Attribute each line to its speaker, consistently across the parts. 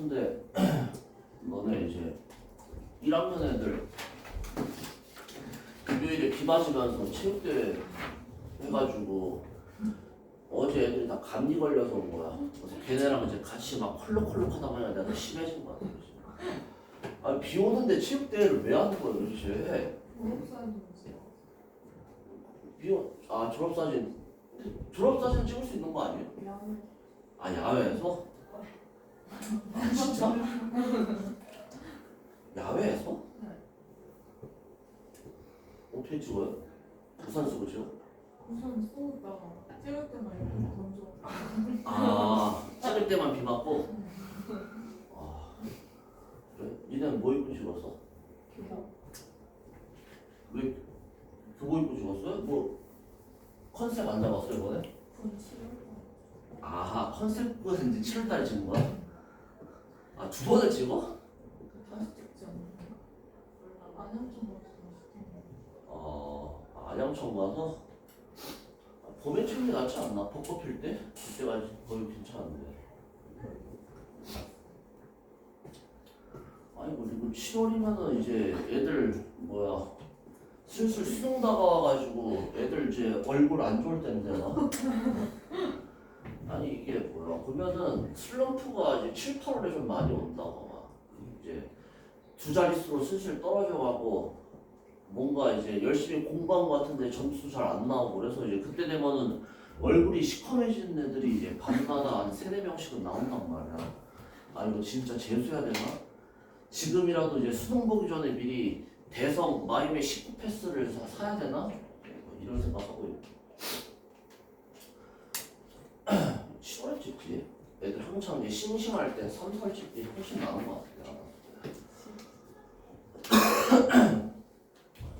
Speaker 1: 같은데 너네 이제 1학년 애들 금요일에 비 맞으면서 체육대회 해가지고 어제 애들이 다 감기 걸려서 온 거야. 그래서 걔네랑 이제 같이 막 콜록콜록 하다 보니까 내가 심해진 거야. 아, 비 오는데 체육대회를 왜 하는 거야 도대체? 졸업사진 찍을 수 있는 거 아니에요? 아, 야외에서? 아, 진짜? 야외에서? 어떻게 찍어요? 우산 쓰고 찍어?
Speaker 2: 우선 쏘다가 찍을 때만 이렇게 던져.
Speaker 1: 아, 찍을 때만 비 맞고? 아, 그래? 니네는 뭐 입고 찍었어? 왜 교복 입고 찍었어요? 뭐 컨셉 안 잡았어 이번에? 아하, 컨셉은 이제 7월달에 찍은 거야? 아, 두 번을 찍어?
Speaker 2: 다시 찍지 않나? 안양청 가서
Speaker 1: 안양청 가서? 봄에 찍는 게 낫지 않나? 벚꽃 필 때? 그때가 거의 괜찮은데. 아니 그리고 7월이면은 이제 애들 뭐야 슬슬 수능 다가와가지고 애들 이제 얼굴 안 좋을 때인데 나. 아니 이게 뭐야 보면은 슬럼프가 이제 7, 8월에 좀 많이 온다고 막 이제 두 자릿수로 슬슬 떨어져가고 뭔가 이제 열심히 공부한 것 같은데 점수 잘 안 나오고 그래서 이제 그때 되면은 얼굴이 시커매진 애들이 이제 밤마다 한 3-4명씩은 나온단 말이야. 아 이거 진짜 재수해야 되나? 지금이라도 이제 수능 보기 전에 미리 대성 마이메 19 패스를 사야 되나? 이런 생각하고 있고 7월에 찍지? 애들 한창 이제 싱싱할 때 3, 4월 찍기 훨씬 나은 것 같아.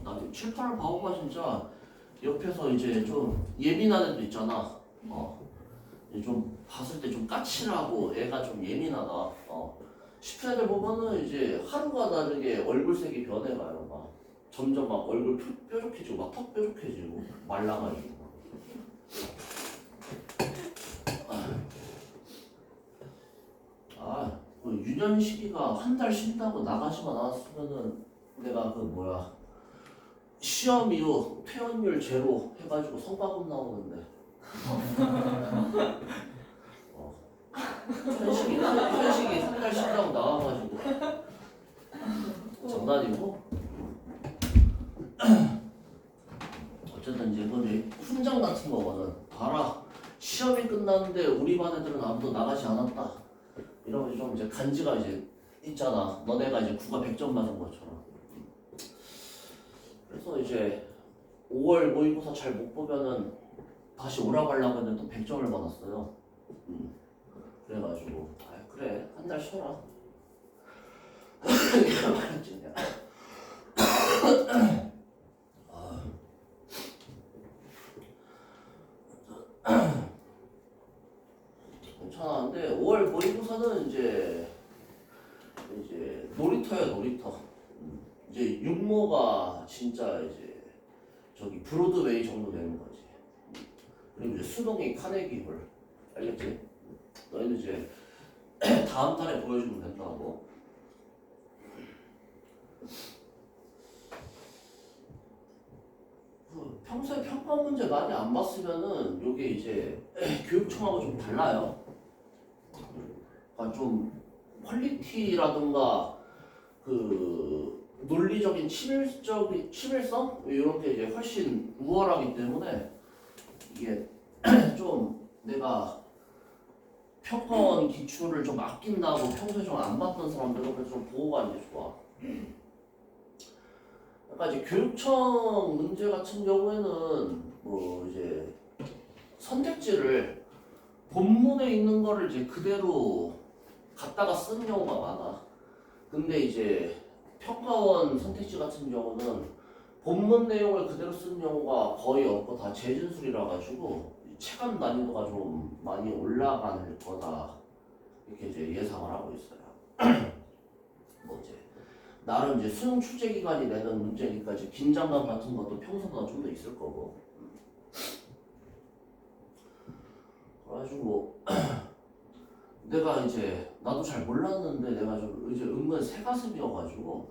Speaker 1: 나 7, 8월 바오가 진짜 옆에서 이제 좀 예민한 애도 있잖아. 이제 좀 봤을 때 좀 까칠하고 애가 좀 예민하다. 10회들 보면은 이제 하루가 다르게 얼굴색이 변해가요. 막 점점 막 얼굴 뾰족해지고 막 턱 뾰족해지고 말라가지고. 그 유년 시기가 한 달 쉰다고 나가시만 않았으면은 내가 그 뭐야 시험 이후 퇴원율 제로 해가지고 성과급 나오는데. 현식이 한 달 쉰다고 나와가지고 장난이고 어쨌든 이제 그건 훈장 같은 거거든. 봐라 시험이 끝났는데 우리 반 애들은 아무도 나가지 않았다 이러면 좀 이제 간지가 이제 있잖아. 너네가 이제 국어 100점 맞은 것처럼. 그래서 이제 5월 모의고사 잘 못 보면은 다시 오라고 하려고 했는데 또 100점을 받았어요. 그래가지고 그래 한 달 쉬어라 이렇게 말했지 내가. 괜찮아. 근데 5월 모의고사는 이제 놀이터야 놀이터. 이제 육모가 진짜 이제 저기 브로드웨이 정도 되는 거지. 그리고 이제 수동이 카네기 홀 알겠지? 너희는 이제 다음 달에 보여주면 된다고. 평소에 평가 문제 많이 안 봤으면은 요게 이제 교육청하고 좀 달라요. 그러니까 좀 퀄리티라든가 그 논리적인 치밀성 이런 게 이제 훨씬 우월하기 때문에 이게 좀 내가 평가원 기출을 좀 아낀다고 평소에 좀 안 봤던 사람들은 좀 보고 가는 게 좋아. 그러니까 이제 교육청 문제 같은 경우에는 뭐 이제 선택지를 본문에 있는 거를 이제 그대로 갖다가 쓰는 경우가 많아. 근데 이제 평가원 선택지 같은 경우는 본문 내용을 그대로 쓰는 경우가 거의 없고 다 재진술이라 가지고 체감 난이도가 좀 많이 올라갈 거다 이렇게 이제 예상을 하고 있어요. 뭐 이제 나름 이제 수능 출제 기간이 내는 문제니까 이제 긴장감 같은 것도 평소보다 좀 더 있을 거고. 그래가지고 내가 이제 나도 잘 몰랐는데 내가 좀 이제 은근 새가슴이어가지고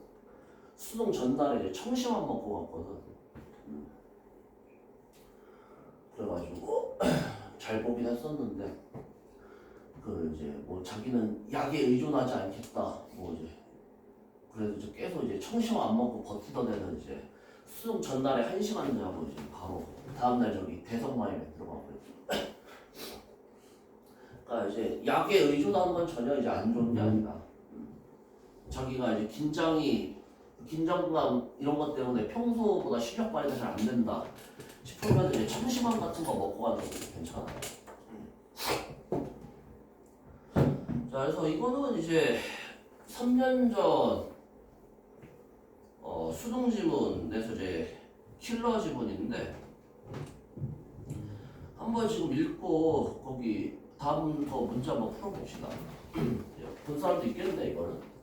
Speaker 1: 수능 전날에 이제 청심환 먹고 갔거든. 그래가지고 잘 보긴 했었는데 그 이제 뭐 자기는 약에 의존하지 않겠다. 뭐 이제 그래도 이제 계속 이제 청심환 안 먹고 버티던 애는 이제 수능 전날에 1시간 자고 이제 바로 다음날 저기 대성마임에 들어가고 그랬죠. 그러니까 이제 약에 의존하는 건 전혀 이제 안 좋은 게 아니라 자기가 이제 긴장감 이런 것 때문에 평소보다 실력 발휘가 잘 안 된다 싶으면 이제 청심환 같은 거 먹고 가는 것도 괜찮아요. 자, 그래서 이거는 이제 3년 전 수능 지문에서 이제 킬러 지문인데 한번 지금 읽고 거기 다음 거 문제 한번 풀어봅시다. 본 사람도 있겠네 이거는.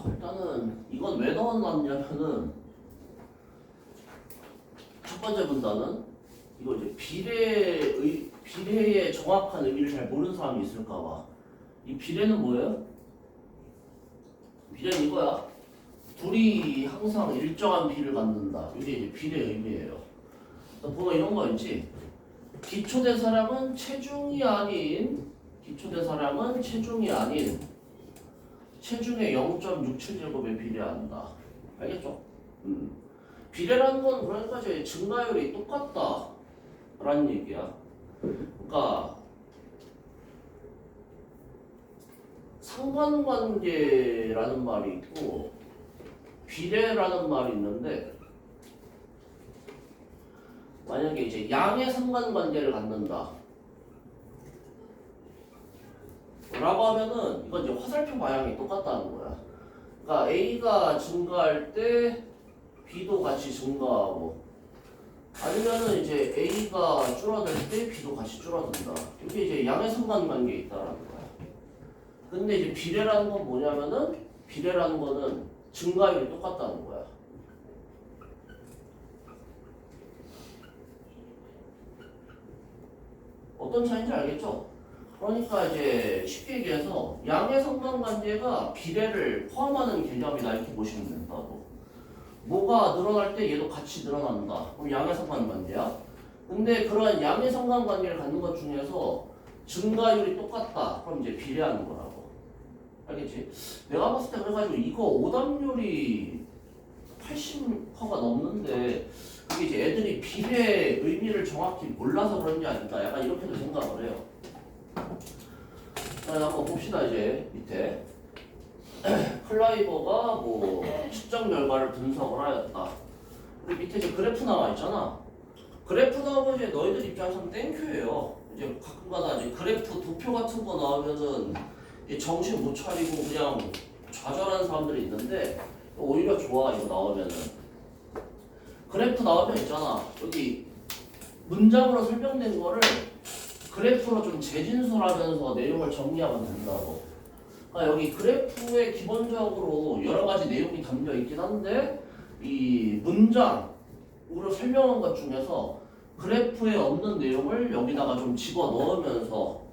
Speaker 1: 일단은 이건 왜 넣어놨냐면은 첫 번째 문단은 이거 이제 비례의 정확한 의미를 잘 모르는 사람이 있을까봐. 이 비례는 뭐예요? 비례는 이거야. 둘이 항상 일정한 비를 갖는다. 이게 이제 비례의 의미예요. 보면 이런 거 있지. 기초대사량은 체중이 아닌 체중의 0.67제곱에 비례한다. 알겠죠? 비례라는 건 그러니까 이제 증가율이 똑같다 라는 얘기야. 그러니까 상관관계라는 말이 있고 비례라는 말이 있는데, 만약에 이제 양의 상관관계를 갖는다 라고 하면은 이건 이제 화살표 방향이 똑같다는 거야. 그러니까 A가 증가할 때 B도 같이 증가하고, 아니면은 이제 A가 줄어들 때 B도 같이 줄어든다. 이게 이제 양의 상관관계에 있다라는 거야. 근데 이제 비례라는 건 뭐냐면은, 비례라는 거는 증가율이 똑같다는 거야. 어떤 차이인지 알겠죠? 그러니까 이제 쉽게 얘기해서 양의 상관관계가 비례를 포함하는 개념이다 이렇게 보시면 된다고. 뭐가 늘어날 때 얘도 같이 늘어난다. 그럼 양의 상관관계야. 근데 그러한 양의 상관관계를 갖는 것 중에서 증가율이 똑같다. 그럼 이제 비례하는 거라고. 알겠지? 내가 봤을 때 그래가지고 이거 오답률이 80%가 넘는데 그게 이제 애들이 비례의 의미를 정확히 몰라서 그런 게 아닌가. 약간 이렇게도 생각을 해요. 자, 한번 봅시다. 이제 밑에 클라이버가 뭐 측정 결과를 분석을 하였다. 우리 밑에 이제 그래프 나와 있잖아. 그래프 나오면 이제 너희들 입장에서는 땡큐예요. 이제 가끔가다 이제 그래프 도표 같은 거 나오면은 정신 못 차리고 그냥 좌절하는 사람들이 있는데 오히려 좋아. 이거 나오면은 그래프 나오면 있잖아. 여기 문장으로 설명된 거를 그래프로 좀 재진술하면서 내용을 정리하면 된다고. 그러니까 여기 그래프에 기본적으로 여러 가지 내용이 담겨 있긴 한데 이 문장으로 설명한 것 중에서 그래프에 없는 내용을 여기다가 좀 집어 넣으면서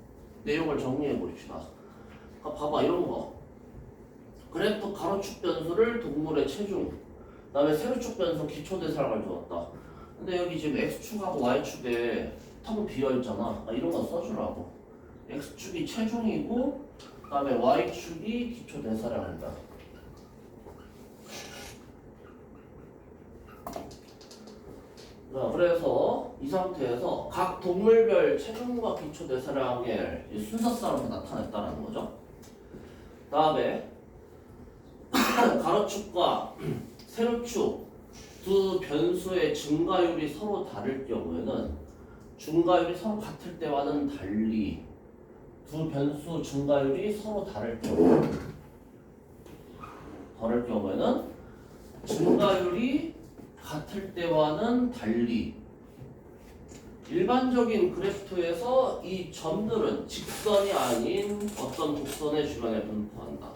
Speaker 1: 내용을 정리해 버립시다. 그러니까 봐봐 이런 거. 그래프 가로축 변수를 동물의 체중, 그 다음에 세로축 변수 기초대사량을 주었다. 근데 여기 지금 x축하고 y축에 텅 비어있잖아. 이런 거 써주라고. x축이 체중이고 그 다음에 y축이 기초대사량이다. 자, 그래서 이 상태에서 각 동물별 체중과 기초대사량의 순서상으로 나타냈다는 거죠. 그 다음에 가로축과 세로축 두 변수의 증가율이 서로 다를 경우에는 증가율이 서로 같을 때와는 달리 두 변수 증가율이 서로 다를 경우에는 증가율이 같을 때와는 달리 일반적인 그래프에서 이 점들은 직선이 아닌 어떤 곡선의 주변에 분포한다.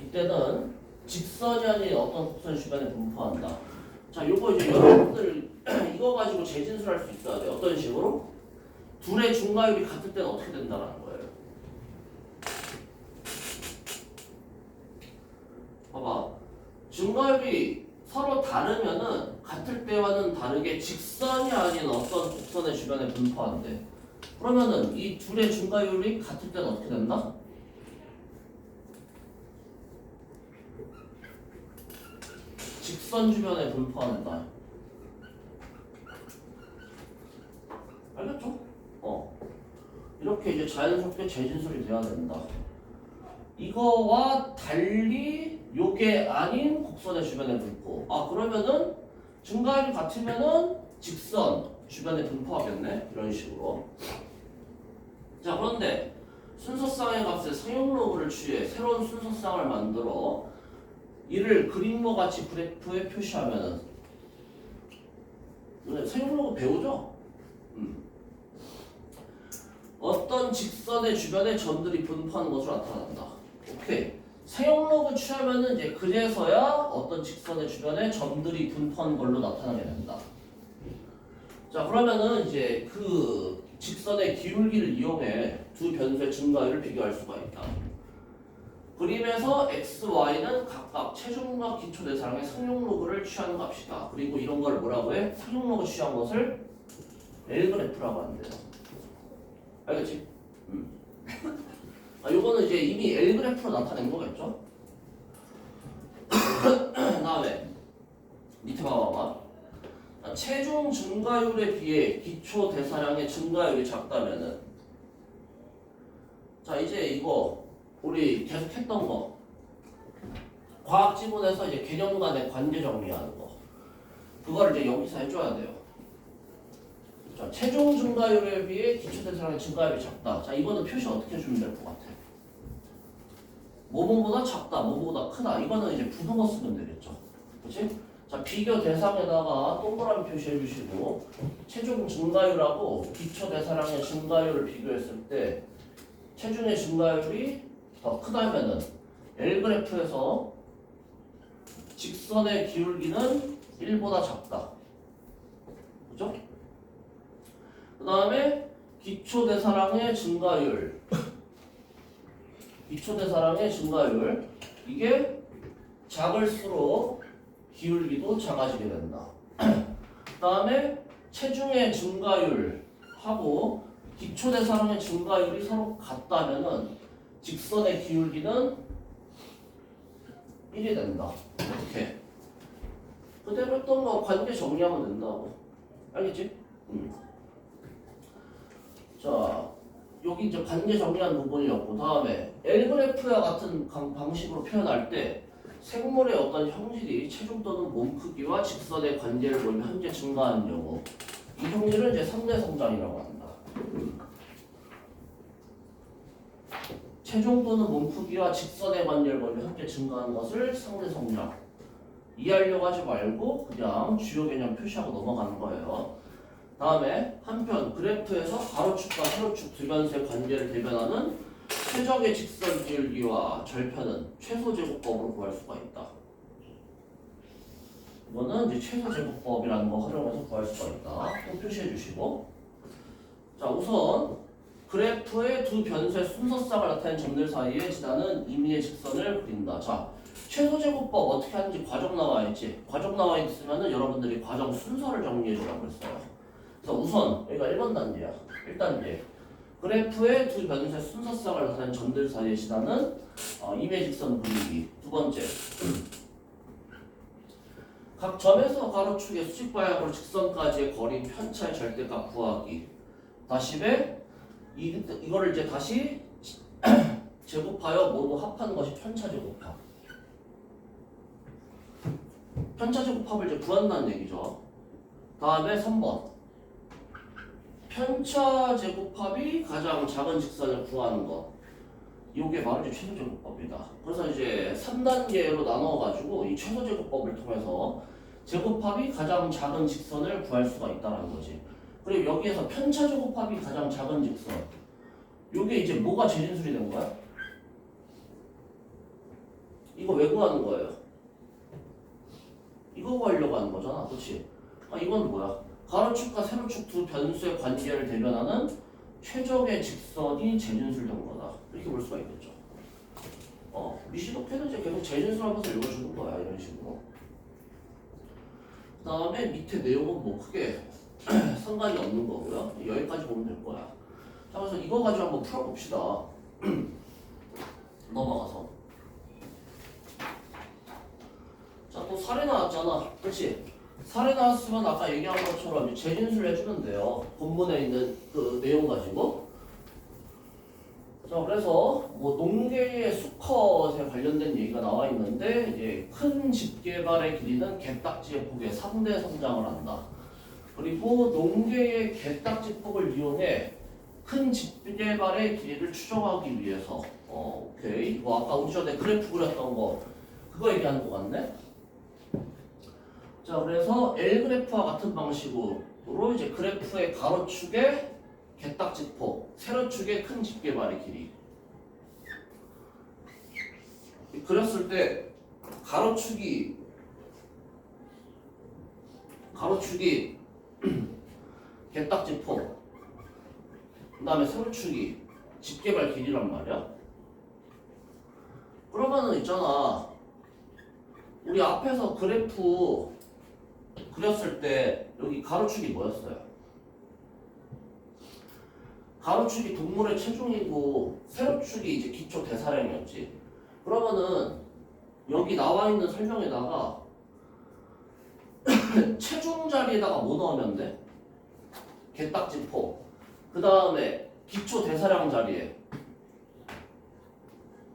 Speaker 1: 이때는 직선이 아닌 어떤 곡선 주변에 분포한다. 자, 요거 이제 여러분들 이거 가지고 재진술할 수 있어야 돼. 어떤 식으로? 둘의 중가율이 같을 때는 어떻게 된다는 거예요. 봐봐. 중가율이 서로 다르면은 같을 때와는 다르게 직선이 아닌 어떤 곡선의 주변에 분포한대. 그러면은 이 둘의 중가율이 같을 때는 어떻게 된다? 직선 주변에 분포한다. 알겠죠? 이렇게 이제 자연스럽게 재진술이 돼야 된다. 이거와 달리 요게 아닌 곡선의 주변에 분포. 그러면은 증가율이 같으면은 직선 주변에 분포하겠네. 이런 식으로. 자, 그런데 순서쌍의 값에 상용로그를 취해 새로운 순서쌍을 만들어 이를 그림과 같이 그래프에 표시하면은 상용로그 배우죠? 어떤 직선의 주변에 점들이 분포하는 것으로 나타난다. 오케이. 세용록을 취하면은 이제 그제서야 어떤 직선의 주변에 점들이 분포한 걸로 나타나게 된다. 자, 그러면은 이제 그 직선의 기울기를 이용해 두 변수의 증가율을 비교할 수가 있다. 그림에서 x, y는 각각 체중과 기초 대사량의 상용로그를 취하는 값이다. 그리고 이런 걸 뭐라고 해? 상용로그 취한 것을 L그래프라고 한대요. 알겠지? 요거는 이제 이미 L그래프로 나타낸 거겠죠? 다음에 밑에 봐봐. 체중 증가율에 비해 기초 대사량의 증가율이 작다면은, 자 이제 이거 우리 계속 했던 거 과학 지문에서 이제 개념 간의 관계 정리하는 거, 그거를 이제 여기서 해줘야 돼요. 자, 체중 증가율에 비해 기초 대사량의 증가율이 작다. 자, 이거는 표시 어떻게 해주면 될 것 같아? 뭐뭐보다 작다, 뭐뭐보다 크다. 이거는 이제 부등호 쓰면 되겠죠. 그렇지? 자, 비교 대상에다가 동그라미 표시해 주시고, 체중 증가율하고 기초 대사량의 증가율을 비교했을 때 체중의 증가율이 더 크다면은 L그래프에서 직선의 기울기는 1보다 작다. 그죠? 그 다음에 기초 대사량의 증가율, 이게 작을수록 기울기도 작아지게 된다. 그 다음에 체중의 증가율하고 기초 대사량의 증가율이 서로 같다면은 직선의 기울기는 1이 된다. 이렇게 그대로 했던 거 관계 정리하면 된다고. 알겠지? 자, 여기 이제 관계 정리한 부분이었고, 다음에 L그래프와 같은 방식으로 표현할 때 생물의 어떤 형질이 체중 또는 몸 크기와 직선의 관계를 보이며 함께 증가하는 경우, 이 형질은 이제 상대 성장이라고 한다. 체중 또는 몸 크기와 직선의 관계를 보이며 함께 증가하는 것을 상대 성장. 이해하려고 하지 말고 그냥 주요 개념 표시하고 넘어가는 거예요. 다음에 한편 그래프에서 가로축과 세로축 두 변수의 관계를 대변하는 최적의 직선 기울기와 절편은 최소제곱법으로 구할 수가 있다. 이거는 이제 최소제곱법이라는 거 활용해서 구할 수가 있다. 또 표시해 주시고, 자 우선 그래프의 두 변수의 순서쌍을 나타낸 점들 사이에 지나는 임의의 직선을 그린다. 자, 최소제곱법 어떻게 하는지 과정 나와 있지? 과정 나와 있으면은 여러분들이 과정 순서를 정리해 주라고 했어요. 그래서 우선 여기가 1번 단계야. 1단계. 그래프의 두 변수의 순서쌍을 나타낸 점들 사이에 지나는 임의 직선 그리기. 두 번째. 각 점에서 가로축의 수직 방향으로 직선까지의 거리 편차의 절대값 구하기. 다시 이거를 이제 다시 제곱하여 모두 합하는 것이 편차 제곱합. 편차 제곱합을 이제 구한다는 얘기죠. 다음에 3번. 편차 제곱합이 가장 작은 직선을 구하는 것. 이게 바로 이제 최소 제곱법이다. 그래서 이제 3단계로 나눠가지고 이 최소 제곱법을 통해서 제곱합이 가장 작은 직선을 구할 수가 있다는 거지. 그리고 여기에서 편차 제곱합이 가장 작은 직선. 요게 이제 뭐가 재진술이 된 거야? 이거 왜 구하는 거예요? 이거 구하려고 하는 거잖아. 그렇지? 이건 뭐야? 가로축과 세로축 두 변수의 관계를 대변하는 최적의 직선이 재진술된 거다. 이렇게 볼 수가 있겠죠. 미시독해는 이제 계속 재진술하면서 읽어주는 거야. 이런 식으로. 그 다음에 밑에 내용은 뭐 크게 상관이 없는 거고요. 여기까지 보면 될 거야. 자, 그래서 이거 가지고 한번 풀어봅시다. 넘어가서. 자, 또 사례 나왔잖아. 그렇지? 사례 나왔으면 아까 얘기한 것처럼 재진술 해주면 돼요. 본문에 있는 그 내용 가지고. 자, 그래서 뭐 농계의 수컷에 관련된 얘기가 나와 있는데, 이제 큰 집게발의 길이는 개딱지의 폭의 3대 성장을 한다. 그리고 농계의 개딱지 폭을 이용해 큰 집게발의 길이를 추정하기 위해서, 오케이. 뭐 아까 우리 전에 그래프 그렸던 거 그거 얘기하는 거 같네. 자, 그래서 L그래프와 같은 방식으로 이제 그래프의 가로축의 개딱지폭, 세로축의 큰 집게발의 길이. 그렸을 때 가로축이 개딱지 폼, 그 다음에 세로축이 집게발 길이란 말이야. 그러면은 있잖아, 우리 앞에서 그래프 그렸을 때 여기 가로축이 뭐였어요? 가로축이 동물의 체중이고 세로축이 이제 기초 대사량이었지. 그러면은 여기 나와 있는 설명에다가 체중 자리에다가 뭐 넣으면 돼? 개딱지포. 그 다음에 기초 대사량 자리에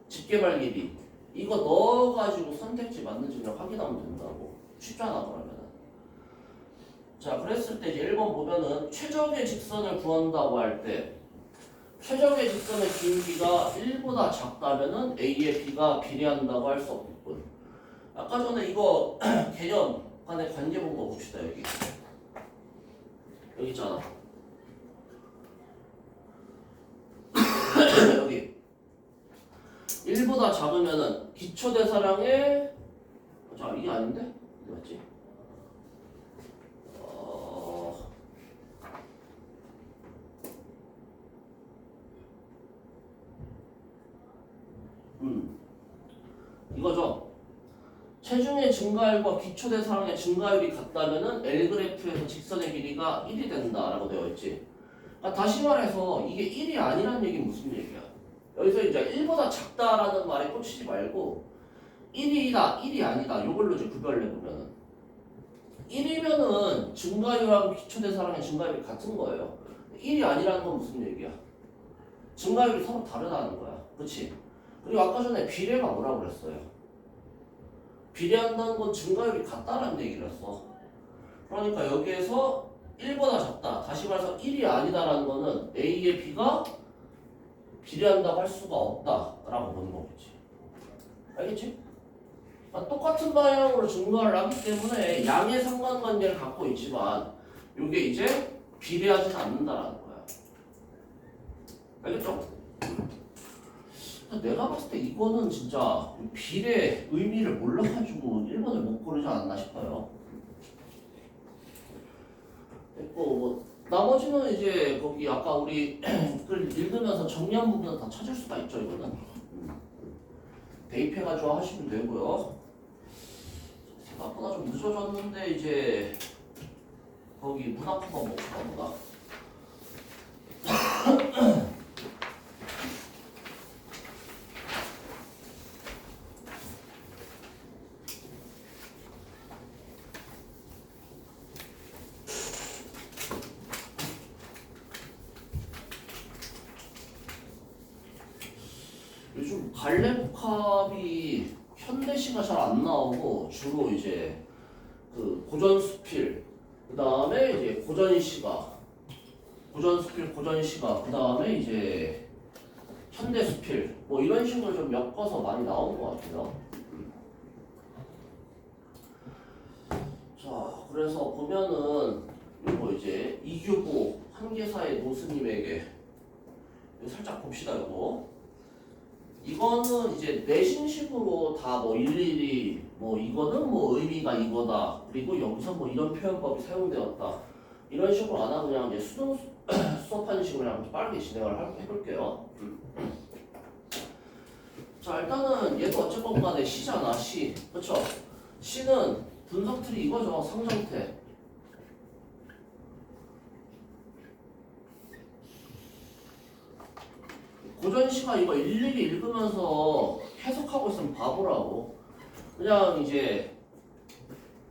Speaker 1: 집게발 길이. 이거 넣어가지고 선택지 맞는지 그냥 확인하면 된다고. 쉽잖아 그러면은. 자, 그랬을 때 이제 1번 보면은 최적의 직선을 구한다고 할 때 최적의 직선의 기울기가 1보다 작다면은 A의 B가 비례한다고 할 수 없겠군. 아까 전에 이거 개념 간의 관계 본 거 봅시다. 여기 있잖아. 여기 1보다 작으면은 기초 대사량의 자 이게 아닌데? 어디 맞지? 이거죠. 체중의 증가율과 기초 대사량의 증가율이 같다면은 L 그래프에서 직선의 길이가 1이 된다라고 되어 있지. 그러니까 다시 말해서 이게 1이 아니란 얘기는 무슨 얘기야? 여기서 이제 1보다 작다라는 말에 꽂히지 말고 1이다, 1이 아니다 이걸로 이제 구별해 보면은 1이면은 증가율하고 기초 대사량의 증가율이 같은 거예요. 1이 아니라는 건 무슨 얘기야? 증가율이 서로 다르다는 거야. 그렇지? 그리고 아까 전에 비례가 뭐라고 그랬어요? 비례한다는 건 증가율이 같다라는 얘기를 했어. 그러니까 여기에서 1보다 작다. 다시 말해서 1이 아니다라는 거는 A의 B가 비례한다고 할 수가 없다라고 보는 거겠지. 알겠지? 그러니까 똑같은 방향으로 증가를 하기 때문에 양의 상관관계를 갖고 있지만 이게 이제 비례하지는 않는다라는 거야. 알겠죠? 내가 봤을 때 이거는 진짜 비례 의미를 몰라가지고 1번을 못 고르지 않았나 싶어요. 됐고 뭐 나머지는 이제 거기 아까 우리 글 읽으면서 정리한 부분은 다 찾을 수가 있죠. 이거는 대입해가지고 하시면 되고요. 생각보다 좀 늦어졌는데 이제 거기 문학부가 뭐 가보다 요즘 갈래복합이 현대시가 잘 안 나오고 주로 이제 그 고전수필 그 다음에 이제 고전수필 고전시가 그 다음에 이제 현대수필 뭐 이런 식으로 좀 엮어서 많이 나온 것 같아요. 자, 그래서 보면은 이거 이제 이규보 한계사의 노스님에게 살짝 봅시다. 이거는 이제 내신식으로 다 뭐 일일이 뭐 이거는 뭐 의미가 이거다 그리고 여기서 뭐 이런 표현법이 사용되었다 이런 식으로 안 하고 그냥 이제 수능 수업하는 식으로 그냥 빠르게 진행을 해볼게요. 자, 일단은 얘도 어쨌건 간에 시잖아. 시 그쵸? 시는 분석 틀이 이거죠. 상정태. 고전시가 이거 일일이 읽으면서 해석하고 있으면 바보라고. 그냥 이제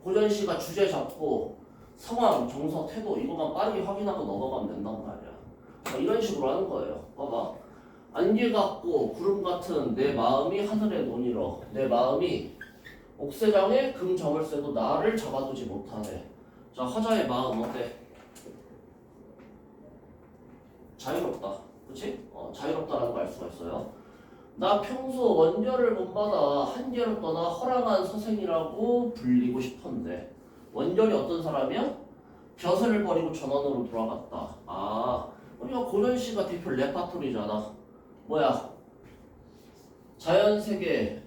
Speaker 1: 고전시가 주제 잡고 상황, 정서, 태도 이것만 빠르게 확인하고 넘어가면 된단 말이야. 이런 식으로 하는 거예요. 봐봐. 안개 같고 구름 같은 내 마음이 하늘에 논이러 내 마음이 옥새장에 금점을 쎄도 나를 잡아두지 못하네. 자, 화자의 마음 어때? 자유롭다. 그치? 자유롭다라는 걸 알 수가 있어요. 나 평소 원결을 못 받아 한계로 떠나 허랑한 서생이라고 불리고 싶었는데 원결이 어떤 사람이야? 벼슬을 버리고 전원으로 돌아갔다. 아, 우리가 고전시가 대표 레파토리잖아. 뭐야? 자연세계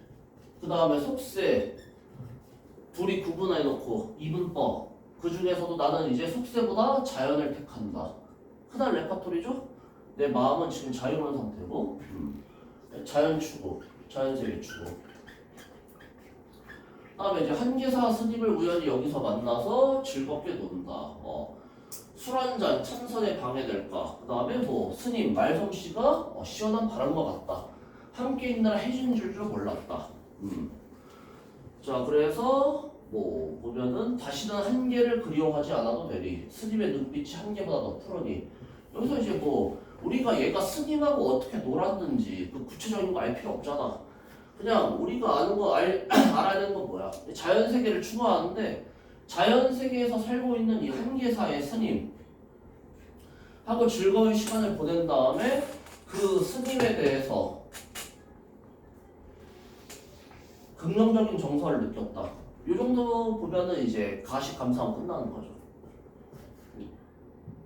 Speaker 1: 그 다음에 속세 둘이 구분해 놓고 이분법 그 중에서도 나는 이제 속세보다 자연을 택한다. 흔한 레파토리죠? 내 마음은 지금 자유로운 상태고 자연 추구, 자연세계 추구. 그다음에 이제 한계사 스님을 우연히 여기서 만나서 즐겁게 논다. 술 한잔 참선에 방해될까? 그 다음에 뭐 스님 말솜씨가 시원한 바람과 같다. 함께 있느라 해준 줄 몰랐다. 자 그래서 뭐 보면은 다시는 한계를 그리워하지 않아도 되리. 스님의 눈빛이 한계보다 더 푸르니. 여기서 이제 뭐 우리가 얘가 스님하고 어떻게 놀았는지 그 구체적인 거 알 필요 없잖아. 그냥 우리가 아는 거 알아야 되는 건 뭐야? 자연 세계를 추구하는데 자연 세계에서 살고 있는 이 한계사의 스님 하고 즐거운 시간을 보낸 다음에 그 스님에 대해서 긍정적인 정서를 느꼈다. 이 정도 보면은 이제 가식 감상은 끝나는 거죠.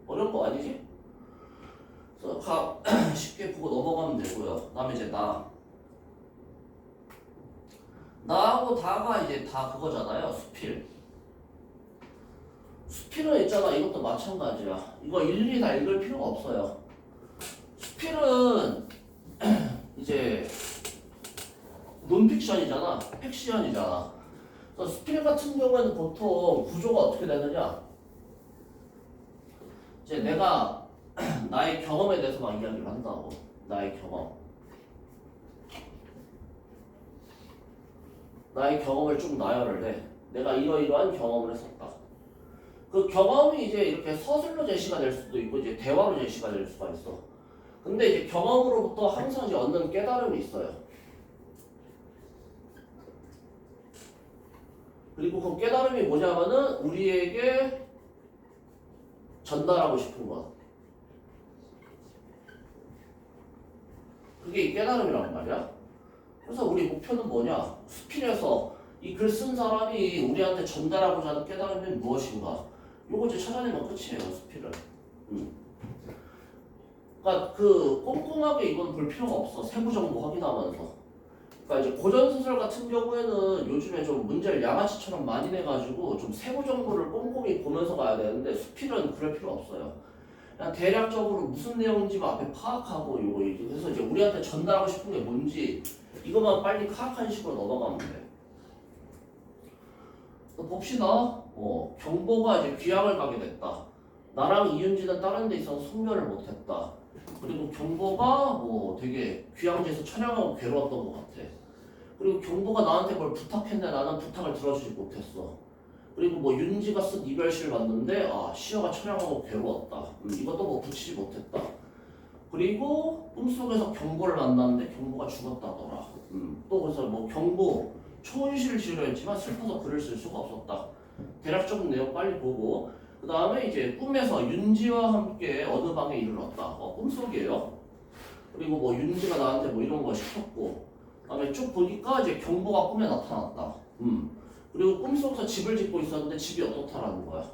Speaker 1: 어려운 거 아니지? 그래서 쉽게 보고 넘어가면 되고요. 그다음에 이제 나하고 다가 이제 다 그거잖아요. 수필은 있잖아. 이것도 마찬가지야. 이거 일일이 다 읽을 필요가 없어요. 수필은 이제 논픽션이잖아. 팩시언이잖아. 그래서 수필 같은 경우에는 보통 구조가 어떻게 되느냐? 이제 내가 나의 경험에 대해서만 이야기를 한다고. 나의 경험을 쭉 나열을 해. 내가 이러이러한 경험을 했었다. 그 경험이 이제 이렇게 서술로 제시가 될 수도 있고 이제 대화로 제시가 될 수가 있어. 근데 이제 경험으로부터 항상 이제 얻는 깨달음이 있어요. 그리고 그 깨달음이 뭐냐면은 우리에게 전달하고 싶은 것. 그게 이 깨달음이란 말이야. 그래서 우리 목표는 뭐냐? 수필에서 이 글 쓴 사람이 우리한테 전달하고자 하는 깨달음이 무엇인가? 요거 이제 찾아내면 끝이에요, 수필은. 그러니까 그 꼼꼼하게 이건 볼 필요가 없어. 세부 정보 확인하면서. 그러니까 이제 고전 소설 같은 경우에는 요즘에 좀 문제를 양아치처럼 많이 내가지고 좀 세부 정보를 꼼꼼히 보면서 가야 되는데 수필은 그럴 필요 없어요. 그냥 대략적으로 무슨 내용인지만 앞에 파악하고 요거 그래서 이제 우리한테 전달하고 싶은 게 뭔지 이것만 빨리 파악하는 식으로 넘어가면 돼. 봅시다. 경보가 이제 귀향을 가게 됐다. 나랑 이윤지는 다른 데 있어서 숙면을 못했다. 그리고 경보가 뭐 되게 귀향지에서 촬영하고 괴로웠던 것 같아. 그리고 경보가 나한테 뭘 부탁했는데 나는 부탁을 들어주지 못했어. 그리고 뭐 윤지가 쓴 이별시를 봤는데 시어가 촬영하고 괴로웠다. 이것도 뭐 붙이지 못했다. 그리고 꿈속에서 경보를 만났는데 경보가 죽었다더라. 또 그래서 뭐 경보 초혼시를 지으려 했지만 슬퍼서 글을 쓸 수가 없었다. 대략적인 내용 빨리 보고 그 다음에 이제 꿈에서 윤지와 함께 어느 방에 이르렀다. 꿈속이에요. 그리고 뭐 윤지가 나한테 뭐 이런 거 시켰고 그 다음에 쭉 보니까 이제 경보가 꿈에 나타났다. 그리고 꿈속에서 집을 짓고 있었는데 집이 어떻다라는 거야.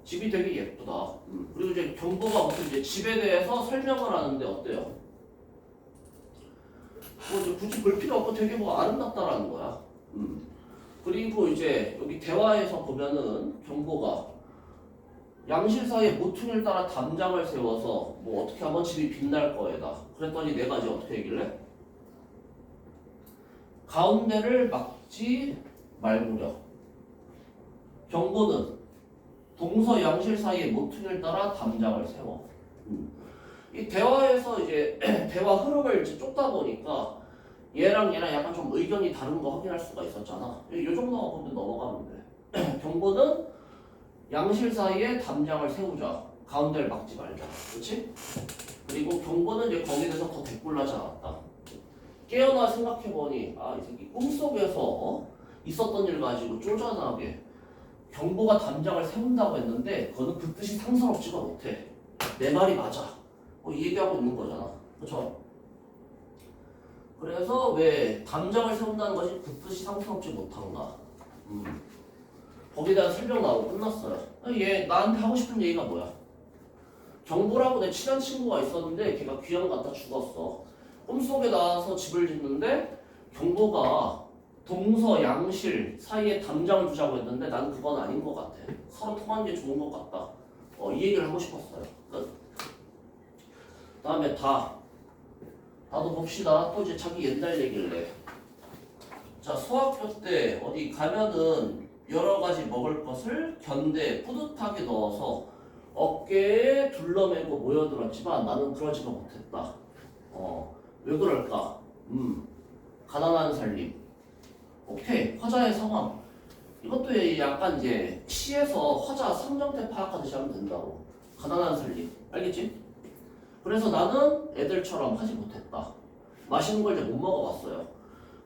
Speaker 1: 집이 되게 예쁘다. 그리고 이제 경보가 무슨 이제 집에 대해서 설명을 하는데 어때요? 뭐 이제 굳이 볼 필요 없고 되게 뭐 아름답다라는 거야. 그리고 이제 여기 대화에서 보면은 경보가 양실사의 모퉁이를 따라 담장을 세워서 뭐 어떻게 하면 집이 빛날 거에다. 그랬더니 내가 이제 어떻게 얘기를 해? 가운데를 막지 말구려. 경보는 동서 양실 사이의 모퉁이를 따라 담장을 세워. 이 대화에서 이제 대화 흐름을 이제 쫓다 보니까 얘랑 약간 좀 의견이 다른 거 확인할 수가 있었잖아. 이 정도만 보면 넘어가면 돼. 경보는 양실 사이에 담장을 세우자. 가운데를 막지 말자. 그렇지? 그리고 경보는 이제 거기에 대해서 더 대꾸하지 않았다. 깨어나 생각해보니 이 새끼 꿈속에서 있었던 일 가지고 쪼잔하게 경보가 담장을 세운다고 했는데 그거는 그 뜻이 상스럽지가 못해. 내 말이 맞아. 이 얘기하고 있는 거잖아. 그렇죠? 그래서 왜 담장을 세운다는 것이 그 뜻이 상스럽지 못한가? 거기에 대한 설명 나오고 끝났어요. 얘 나한테 하고 싶은 얘기가 뭐야? 경보라고 내 친한 친구가 있었는데 걔가 귀양 갔다 죽었어. 꿈속에 나와서 집을 짓는데 경보가 동서 양실 사이에 담장을 두자고 했는데 나는 그건 아닌 것 같아. 서로 통하는 게 좋은 것 같다. 이 얘기를 하고 싶었어요. 다음에 다도 봅시다. 또 이제 자기 옛날 얘기를 해. 자, 소학교 때 어디 가면은 여러 가지 먹을 것을 견대에 뿌듯하게 넣어서 어깨에 둘러매고 모여들었지만 나는 그러지가 못했다. 왜 그럴까? 가난한 살림. 오케이, 화자의 상황. 이것도 약간 이제 시에서 화자 성정태 파악하듯이 하면 된다고. 가난한 살림. 알겠지? 그래서 나는 애들처럼 하지 못했다. 맛있는 걸 이제 못 먹어봤어요.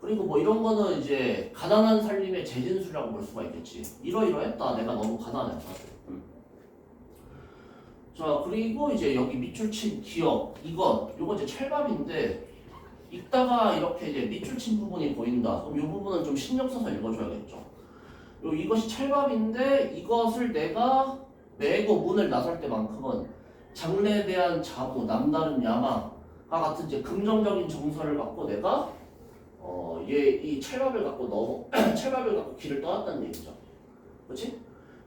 Speaker 1: 그리고 뭐 이런 거는 이제 가난한 살림의 재진술이라고 볼 수가 있겠지. 이러이러했다. 내가 너무 가난했다. 자, 그리고 이제 여기 밑줄 친 기억. 요거 이제 찰밥인데 읽다가 이렇게 이제 밑줄 친 부분이 보인다. 그럼 이 부분은 좀 신경 써서 읽어줘야겠죠. 이것이 찰밥인데 이것을 내가 매고 문을 나설 때만큼은 장래에 대한 자부, 남다른 야망과 같은 이제 긍정적인 정서를 갖고 내가 이 찰밥을 갖고 찰밥을 갖고 길을 떠났다는 얘기죠. 그렇지?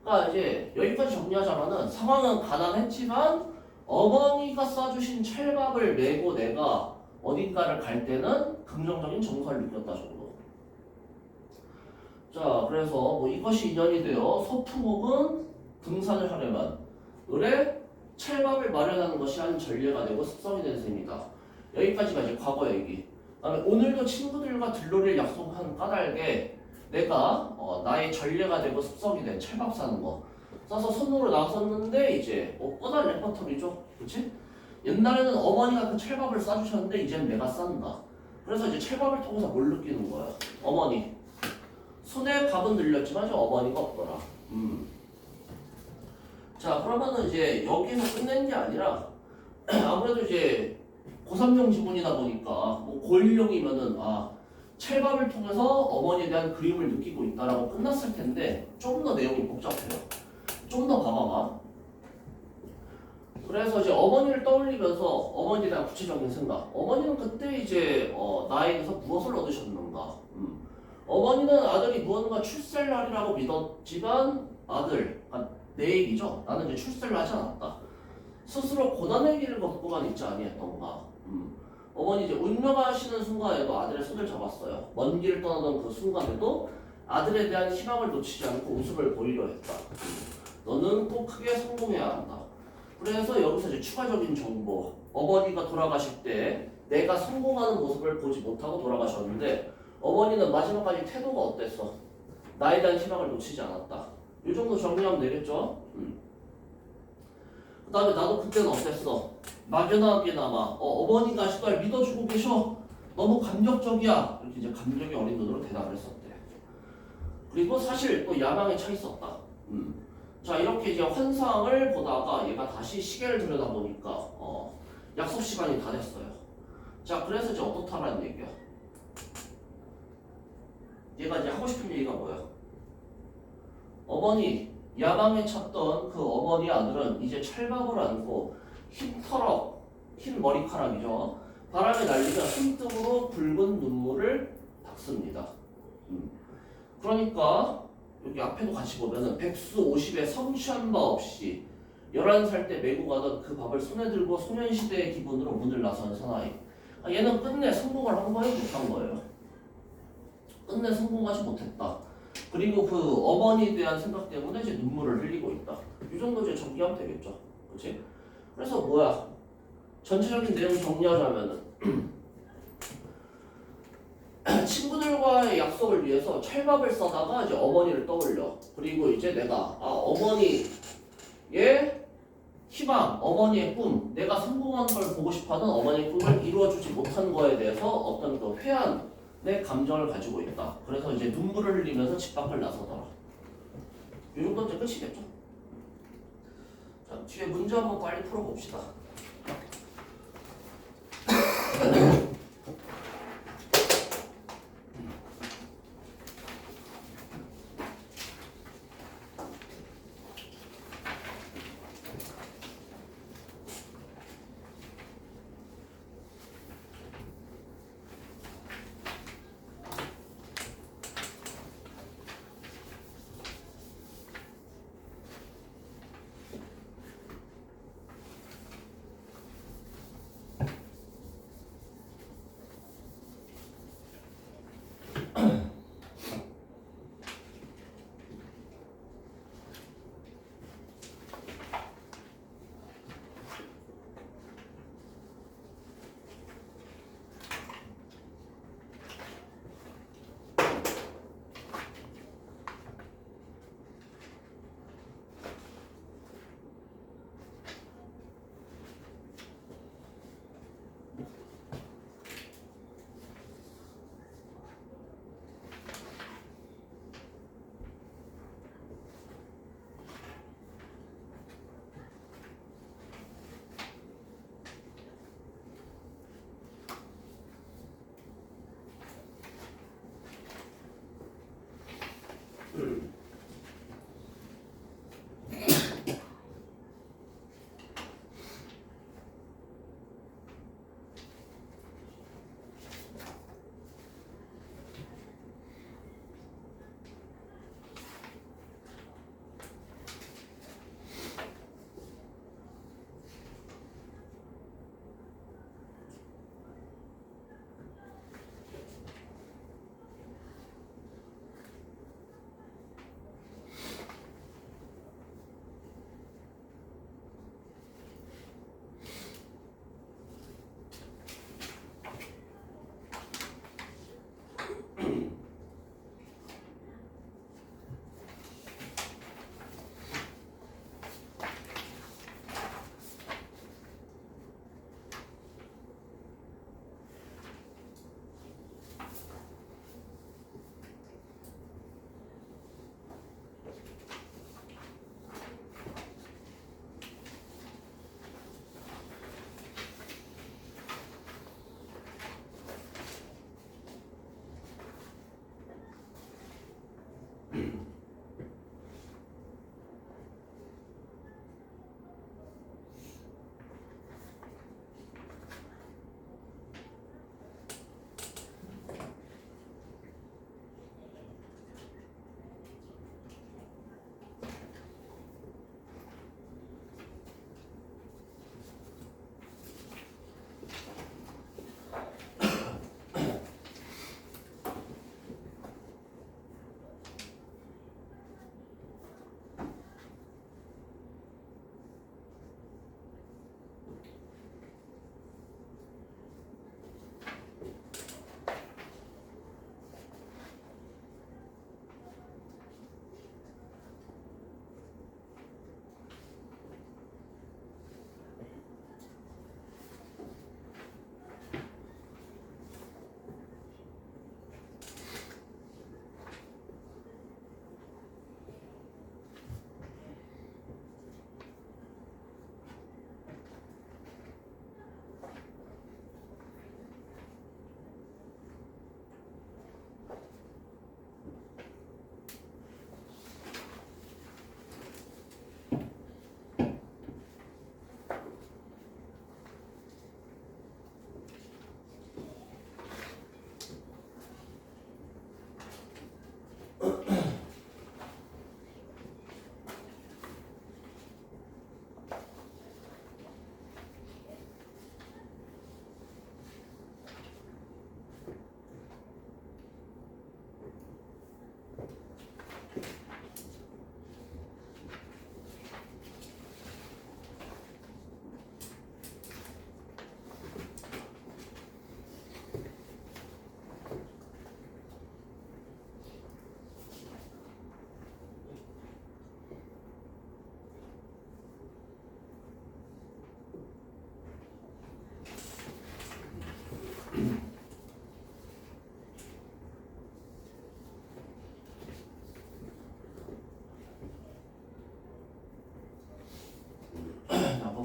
Speaker 1: 그러니까 이제 여기까지 정리하자면은 상황은 가난했지만 어머니가 싸주신 찰밥을 메고 내가 어딘가를 갈 때는 긍정적인 정서를 느꼈다 정도. 자, 그래서 뭐 이것이 인연이 되어 소풍옥은 등산을 하려면 을에 찰밥을 마련하는 것이 한 전례가 되고 습성이 된 셈이다. 여기까지가 이제 과거 얘기. 그다음에 오늘도 친구들과 들러리를 약속한 까닭에 내가 나의 전례가 되고 습성이 된 찰밥 사는 거 싸서 손으로 나섰는데 이제 뻔한 레퍼토리죠. 그렇지? 옛날에는 어머니가 그 찰밥을 싸주셨는데 이제는 내가 싼다. 그래서 이제 찰밥을 통해서 뭘 느끼는 거야? 어머니 손에 밥은 늘렸지만 이제 어머니가 없더라. 자, 그러면은 이제 여기서 끝낸 게 아니라 아무래도 이제 고3용 지문이다 보니까 뭐 고1용이면은 찰밥을 통해서 어머니에 대한 그림을 느끼고 있다라고 끝났을 텐데 좀 더 내용이 복잡해요. 좀 더 봐봐봐. 그래서 이제 어머니를 떠올리면서 어머니에 대한 구체적인 생각. 어머니는 그때 이제 나에게서 무엇을 얻으셨는가? 어머니는 아들이 무언가 출세를 하리라고 믿었지만 내 얘기죠. 나는 이제 출세를 하지 않았다. 스스로 고난의 길을 걷고만 있지 아니했던가. 어머니 이제 운명하시는 순간에도 아들의 손을 잡았어요. 먼 길을 떠나던 그 순간에도 아들에 대한 희망을 놓치지 않고 웃음을 보이려 했다. 너는 꼭 크게 성공해야 한다. 그래서 여기서 이제 추가적인 정보. 어머니가 돌아가실 때 내가 성공하는 모습을 보지 못하고 돌아가셨는데 어머니는 마지막까지 태도가 어땠어? 나에 대한 희망을 놓치지 않았다. 이 정도 정리하면 되겠죠? 그 다음에 나도 그때는 어땠어? 막연하게나마 어머니가 아직도 날 믿어주고 계셔. 너무 감격적이야. 이렇게 이제 감정이 어린 눈으로 대답을 했었대. 그리고 사실 또 야망에 차 있었다. 자, 이렇게 이제 환상을 보다가 얘가 다시 시계를 들여다보니까 약속 시간이 다 됐어요. 자, 그래서 이제 어떻다라는 얘기야. 얘가 이제 하고 싶은 얘기가 뭐야? 어머니, 야망에 찼던 그 어머니 아들은 이제 찰밥을 안고 흰 털럭, 흰 머리카락이죠. 바람에 날리며 손등으로 붉은 눈물을 닦습니다. 그러니까 여기 앞에도 같이 보면은 백수 50에 성취한 바 없이 11살 때 메고 가던 그 밥을 손에 들고 소년시대의 기분으로 문을 나선 사나이. 얘는 끝내 성공을 한 거예요? 못한 거예요? 끝내 성공하지 못했다. 그리고 그 어머니에 대한 생각 때문에 이제 눈물을 흘리고 있다. 이 정도 이제 정리하면 되겠죠. 그렇지? 그래서 뭐야? 전체적인 내용 정리하자면은 친구들과의 약속을 위해서 찰밥을 써다가 이제 어머니를 떠올려. 그리고 이제 내가 어머니의 희망, 어머니의 꿈, 내가 성공한 걸 보고 싶어하는 어머니의 꿈을 이루어주지 못한 거에 대해서 어떤 그 회한의 감정을 가지고 있다. 그래서 이제 눈물을 흘리면서 집 밖을 나서더라. 이 정도 이제 끝이겠죠. 자, 뒤에 문제 한번 빨리 풀어봅시다.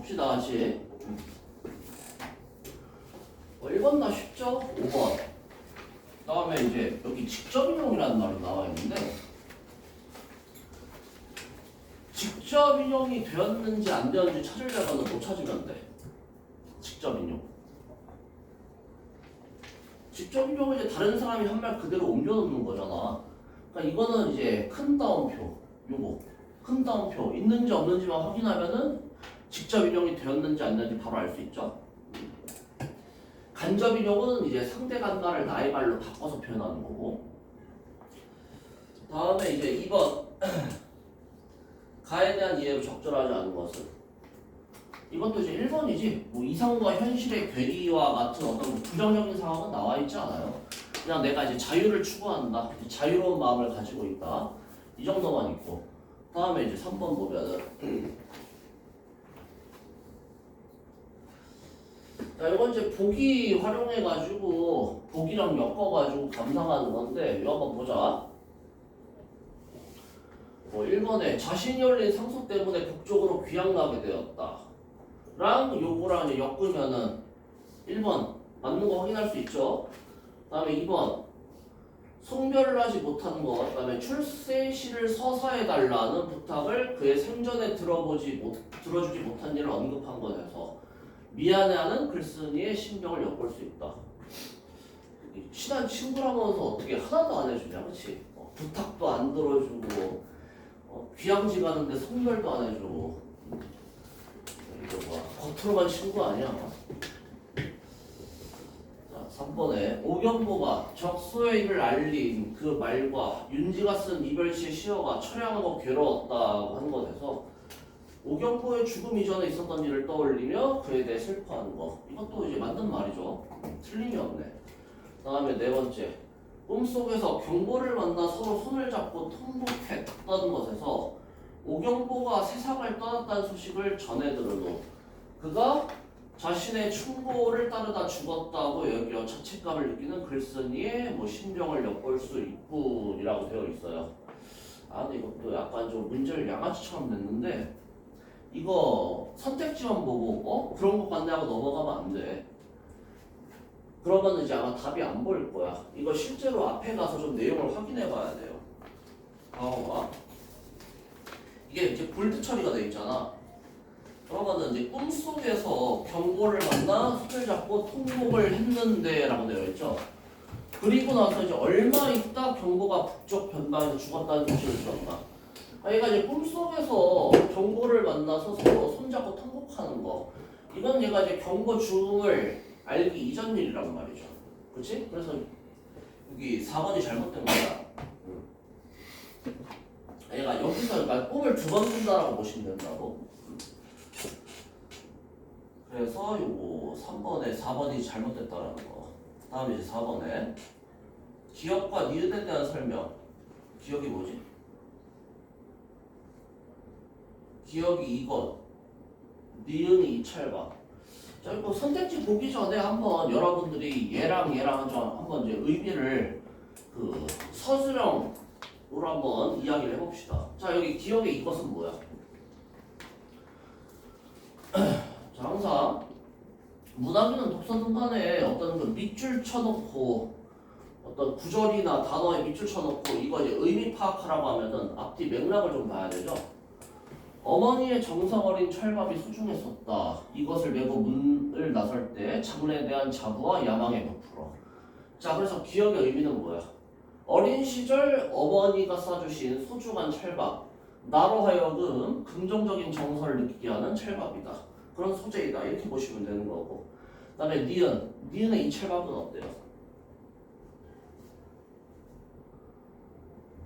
Speaker 1: 봅시다 같이. 1번 다 쉽죠? 5번. 다음에 이제 여기 직접인용이라는 말이 나와 있는데 직접인용이 되었는지 안 되었는지 찾으려면 못 찾으면 돼. 직접인용. 직접인용은 이제 다른 사람이 한 말 그대로 옮겨놓는 거잖아. 그러니까 이거는 이제 큰 따옴표, 요거 큰 따옴표 있는지 없는지만 확인하면은 직접인용이 되었는지 안 되었는지 바로 알 수 있죠. 간접인용은 이제 상대가 한 말을 나의 말로 바꿔서 표현하는 거고. 다음에 이제 2번 가에 대한 이해로 적절하지 않은 것은 이것도 이제 1번이지 뭐 이상과 현실의 괴리와 같은 어떤 부정적인 상황은 나와 있지 않아요. 그냥 내가 이제 자유를 추구한다, 자유로운 마음을 가지고 있다, 이 정도만 있고. 다음에 이제 3번 보면은 자, 이건 이제 보기 활용해가지고 보기랑 엮어가지고 감상하는 건데 이거 한번 보자. 1번에 자신이 올린 상소 때문에 북쪽으로 귀향가게 되었다 랑 요거랑 이제 엮으면은 1번 맞는 거 확인할 수 있죠. 다음에 2번 성별을 하지 못한 것, 그다음에 출세시를 서사해달라는 부탁을 그의 생전에 들어주지 못한 일을 언급한 것에서 미안해하는 글쓴이의 심정을 엿볼 수 있다. 친한 친구라면서 어떻게 하나도 안 해주냐, 그렇지? 부탁도 안 들어주고 귀향지 가는데 성별도 안 해주고 이거 뭐야? 겉으로만 친구 아니야? 자, 3번에 오경보가 적소의 일을 알린 그 말과 윤지가 쓴 이별시의 시어가 처량하고 괴로웠다고 한 것에서 오경보의 죽음 이전에 있었던 일을 떠올리며 그에 대해 슬퍼하는 거. 이것도 이제 맞는 말이죠. 틀림이 없네. 다음에 4번째. 꿈속에서 경보를 만나 서로 손을 잡고 통곡했던 것에서 오경보가 세상을 떠났다는 소식을 전해 들은 후 그가 자신의 충고를 따르다 죽었다고 여겨 자책감을 느끼는 글쓴이의 뭐 심정을 엿볼 수 있군이라고 되어 있어요. 아, 근데 이것도 약간 좀 문제를 양아치처럼 냈는데 이거 선택지만 보고 그런 것 같네 하고 넘어가면 안 돼. 그러면 이제 아마 답이 안 보일 거야. 이거 실제로 앞에 가서 좀 내용을 확인해 봐야 돼요. 봐봐. 이게 이제 볼드 처리가 돼 있잖아. 그러면은 이제 꿈속에서 경보를 만나 손을 잡고 통곡을 했는데 라고 되어 있죠. 그리고 나서 이제 얼마 있다 경보가 북쪽 변방에서 죽었다는 소식을 들었다. 얘가 이제 꿈속에서 경보를 만나서 서로 손잡고 통곡하는 거. 이건 얘가 이제 경보 죽음을 알기 이전 일이란 말이죠. 그렇지? 그래서 여기 4번이 잘못된 거야. 얘가 여기서 그러니까 꿈을 2번 꾼다라고 보시면 된다고. 그래서 요거 3번에 4번이 잘못됐다라는 거. 다음에 이제 4번에 기억과 니은에 대한 설명. 기억이 뭐지? 기억이 이것, 니은이 이철박. 자, 이거 선택지 보기 전에 한번 여러분들이 얘랑 좀 한번 이제 의미를 그 서술형으로 한번 이야기를 해봅시다. 자, 여기 기억의 이것은 뭐야? 자, 항상 문학이나 독서든 간에 어떤 그 밑줄 쳐놓고 어떤 구절이나 단어에 밑줄 쳐놓고 이거 이제 의미 파악하라고 하면은 앞뒤 맥락을 좀 봐야 되죠. 어머니의 정성 어린 철밥이 소중했었다. 이것을 메고 문을 나설 때 장래에 대한 자부와 야망에 부풀어. 자, 그래서 기억의 의미는 뭐야? 어린 시절 어머니가 싸주신 소중한 철밥. 나로 하여금 긍정적인 정서를 느끼게 하는 철밥이다. 그런 소재이다. 이렇게 보시면 되는 거고. 그 다음에 니은. 니은의 이 철밥은 어때요?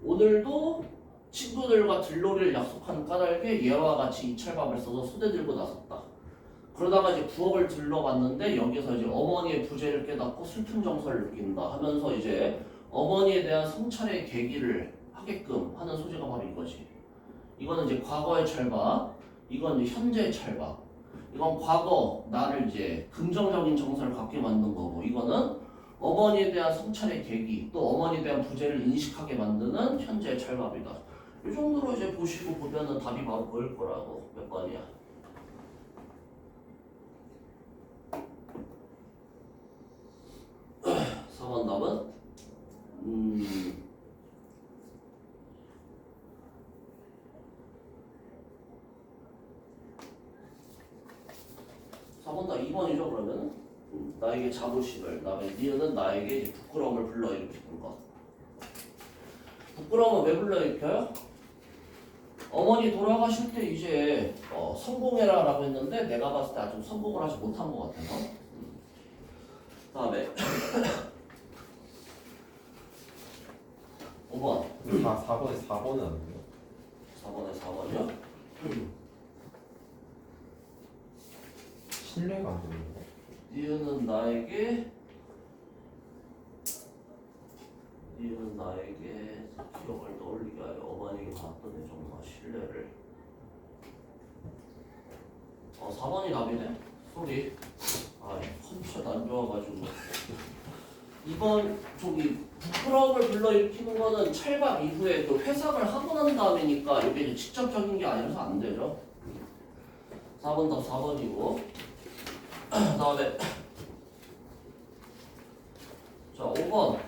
Speaker 1: 오늘도 친구들과 들놀이를 약속한 까닭에 얘와 같이 이 철밥을 써서 손에 들고 나섰다. 그러다가 이제 부엌을 들러봤는데 여기서 이제 어머니의 부재를 깨닫고 슬픈 정서를 느낀다 하면서 이제 어머니에 대한 성찰의 계기를 하게끔 하는 소재가 바로 이거지. 이거는 이제 과거의 철밥, 이건 이제 현재의 철밥. 이건 과거 나를 이제 긍정적인 정서를 갖게 만든 거고, 이거는 어머니에 대한 성찰의 계기, 또 어머니에 대한 부재를 인식하게 만드는 현재의 철밥이다. 이 정도로 이제 보시고 보면은 답이 바로 보일 거라고. 몇 번이야? 4번 답은 4번 답 2번이죠 그러면은 나에게 자부심을 그다음에 니은은 나에게 이제 부끄러움을 불러일으키는 것. 부끄러움은 왜 불러일으켜요? 어머니 돌아가실 때 이제 성공해라 라고 했는데 내가 봤을 때 아직 성공을 하지 못한 것 같아서 다음에 5번
Speaker 3: 4번에 4번은 안 돼요.
Speaker 1: 4번에 4번이요?
Speaker 3: 신뢰가 안 되는 거.
Speaker 1: 니은은 나에게 기억을 떠올리게 하여 어머니에게 받던 애정과 신뢰를 4번이 답이네? 소리 컴퓨터가 안 좋아가지고 2번 저기 부끄러움을 불러일으키는 거는 찰밥 이후에 그 회상을 하고 난 다음이니까 이게 이제 직접적인 게 아니라서 안 되죠 4번 답 4번이고 다음에 자 5번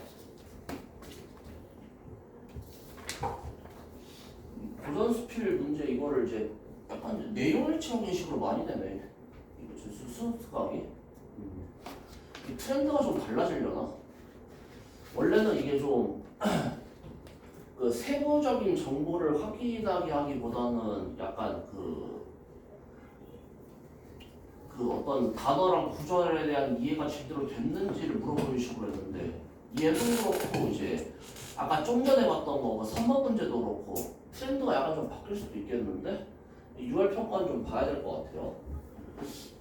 Speaker 1: 고전수필 문제 이거를 이제 약간 이제 내용을 채우는 식으로 많이 되네 이거 수능 특강이 이 트렌드가 좀 달라지려나? 원래는 이게 좀 그 세부적인 정보를 확인하게 하기보다는 약간 그 어떤 단어랑 구절에 대한 이해가 제대로 됐는지를 물어보는 식으로 했는데 얘도 그렇고 이제 아까 좀 전에 봤던 거 3번 문제도 그렇고 트렌드가 약간 좀 바뀔 수도 있겠는데 6월 평가는 좀 봐야 될 것 같아요.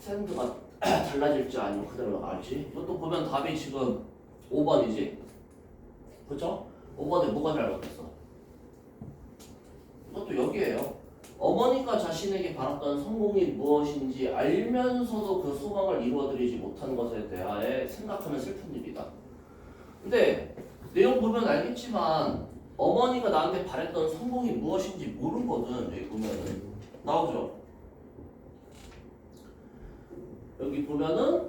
Speaker 1: 트렌드가 달라질지 아니면 그대로 나갈지 이것도 보면 답이 지금 5번이지 그쵸? 5번에 뭐가 잘못됐어? 이것도 여기에요. 어머니가 자신에게 바랐던 성공이 무엇인지 알면서도 그 소망을 이루어드리지 못한 것에 대하여 생각하면 슬픈 일이다. 근데 내용 보면 알겠지만 어머니가 나한테 바랬던 성공이 무엇인지 모르거든. 여기 보면은 나오죠. 여기 보면은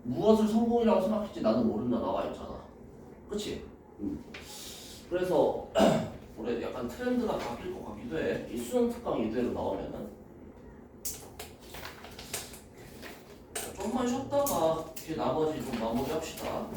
Speaker 1: 무엇을 성공이라고 생각했지 나는 모른다 나와 있잖아. 그치? 그래서 올해 약간 트렌드가 바뀔 것 같기도 해. 이 수능 특강 이대로 나오면은 좀만 쉬었다가 이제 나머지 좀 마무리합시다.